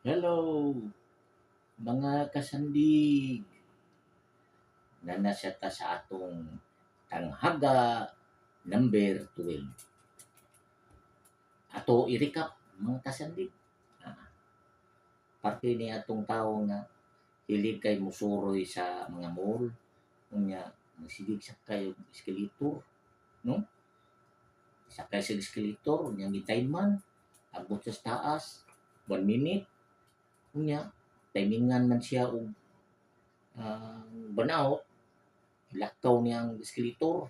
Hello, mga kasandig. Nanasa ta sa atong tanghaga number 12. Ato i-recap mga kasandig. Ah, parte ni atong tao nga hilig kay musuroy sa mga mall. Unya, magsigig sa kayo eskalator, no? Sakay sa eskalator, unya gitay man, abot sa taas, 1 minute, unya, timingan man siya og burnout, lakaw niyang eskalator,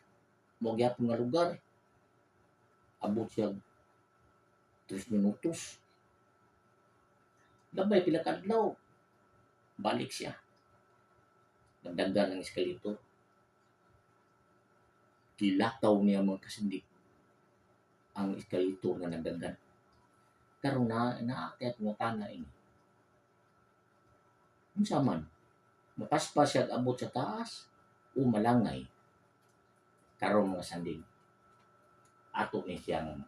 mo gyapon nga lugar, abot siya 3 minutos. Gabay pila ka adlaw, balik siya. Nagdaghan ng eskalator. Gilakaw niya mga kasindig ang eskalator nga nagdaghan. Karon naakyat nga tana ini. Unsa man, mapaspas siya abot sa taas o malangay. Karon mga sandig, ato ni siyang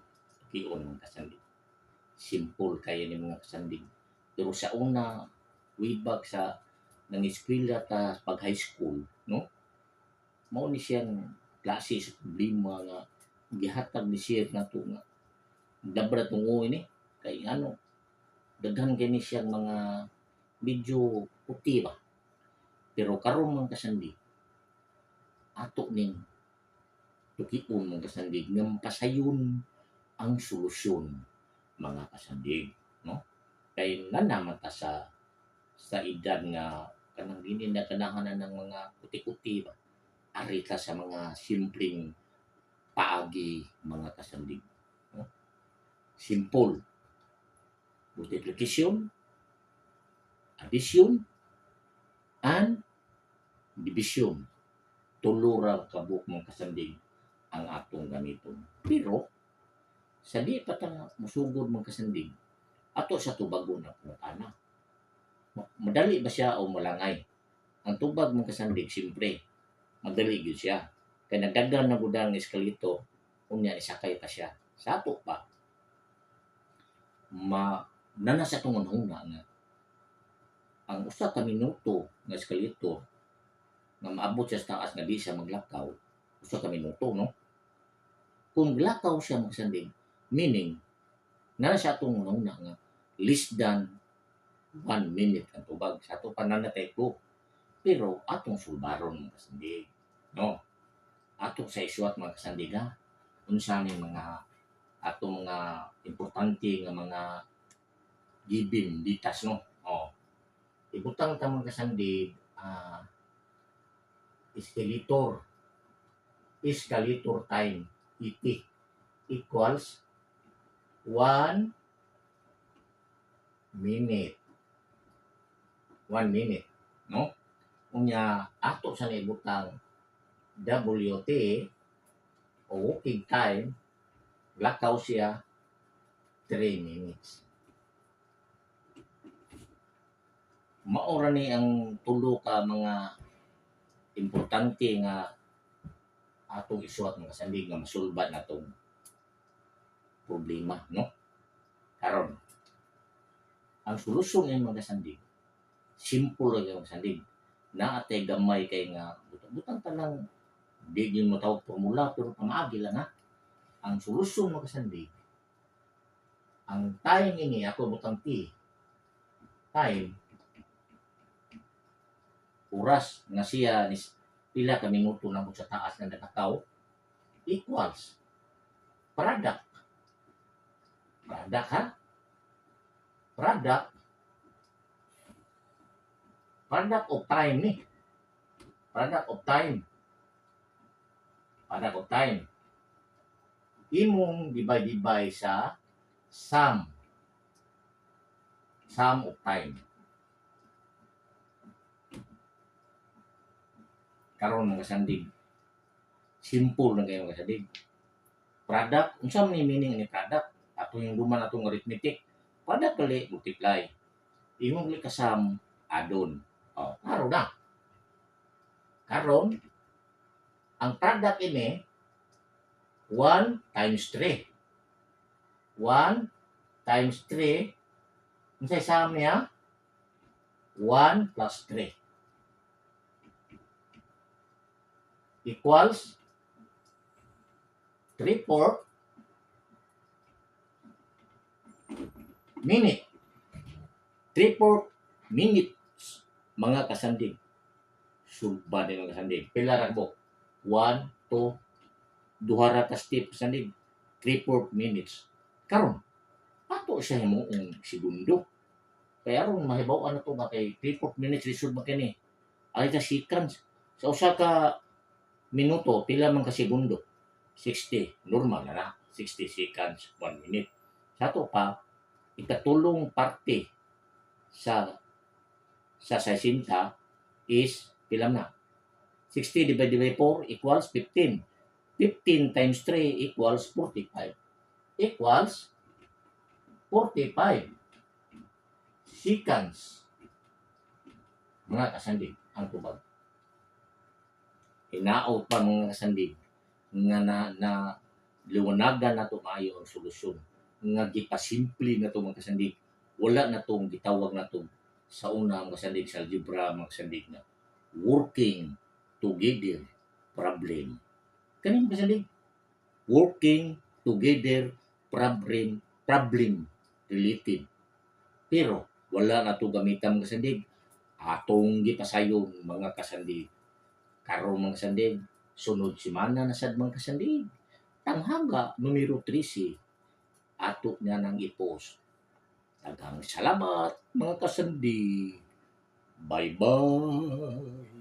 kion mga kasandig. Simple kaya ni mga kasandig. Pero sa una, way back sa nangiskwela ta pag high school, no? Mao ni siyang klase sa problema nga gihatag ni siya nato nga dabra tungo ini kay ano daghan kini siyang mga medyo puti ba, pero karon man kasandi ato ning tukion man kasandig nga pasayon ang solusyon mga kasandig, no? Kay nanaman ta sa edad nga kanang dili na ganahanan ng mga kuti-kuti ba, ari ta sa mga simpleng paagi mga kasandig, no? Simple, multiplication, addition, and division. Tulo ra kabuk mga kasandig ang atong gamiton. Pero sa di pa ta musugod mga kasandig, ato sa tubagon na pangutana. Madali ba siya o malangay? Ang tubag mga kasandig, siyempre, madali gyud siya. Kaya nagdagan na gud ang eskalator, unya isakay pa siya. Sa ato pa, nana sa atong una nga ang usa ka minuto nga eskalator nga maabot siya sa taas nga di siya maglakaw, usa ka minuto, no? Kung lakaw siya magsandig, meaning nana sa atong una nga less than 1 minute ang tubag. Sa ato pa nanatay ko. Pero atong sulbaron mga kasandig, no? Atong sa isuat mga kasandig ha, unsa ni mga atong mga importante nga mga gibin ditas, no? Oh, ibutang ta mga kasandig, escalator time ET equals 1 minute. 1 minute, no? Unya ato sa naibutang WT o walking time, lakaw siya 3 minutes. Maura ni ang tulo ka mga importante nga atong isuat mga sandig nga masulbad natong problema, no? Karon, ang solusyon ng mga sandig, simple ra gyud mga sandig. Naatay gamay kay nga butang tanang di gyud mo tawag formula pero pamaagi lang ha. Ang solusyon mga sandig, ang time ini ako butang T, time oras nga siya ni pila ka minuto na sa taas nga nakakaw equals product. Product ha? Product. Product of time ni. Product of time. Product of time. Imong divide sa sum. Sum of time. Karon mga sandig, simple lang kayo mga sandig. Product, unsa man meaning ni product? Ato yung duman atong arithmetic. Product kali multiply. Imong li kasam adon. Oh, karon na. Karon ang product ini 1 times 3. 1 times 3 Unsay sum niya? 1 plus 3 equals 3/4 minute. 3/4 minutes mga kasandig. Sulba din mga kasandig. Pila ra mo? 1, 2, duha ra ka step kasandig. 3/4 minutes. Karon, ato siya himuong segundo. Kaya ron mahibaw-an na to ba kay 3/4 minutes lisod ba kini? Ay ta seconds. Sa usa ka minuto pila man ka segundo? 60. Normal na 60 seconds 1 minute. Sa ato pa ikatulong parte sa 60 is pila na? 60 divided by 4 equals 15. 15 times 3 equals 45. Equals 45 seconds. Mga kasandig, ang tubag. Hinaot pa mga kasandig nga na liwanagan na ito maayo ang solusyon. Nga gipasimple na ito mga kasandig. Wala na itong gitawag na ito sa una mga kasandig sa algebra mga kasandig na working together problem. Kaning kasandig, working together problem related. Pero wala na ito gamitan mga kasandig. Atong gipasayon mga kasandig. Karon mga kasandig, sunod semana na sad mga kasandig. Tanghaga numero 13 ato niya nang i-post. Daghang salamat mga kasandig. Bye-bye.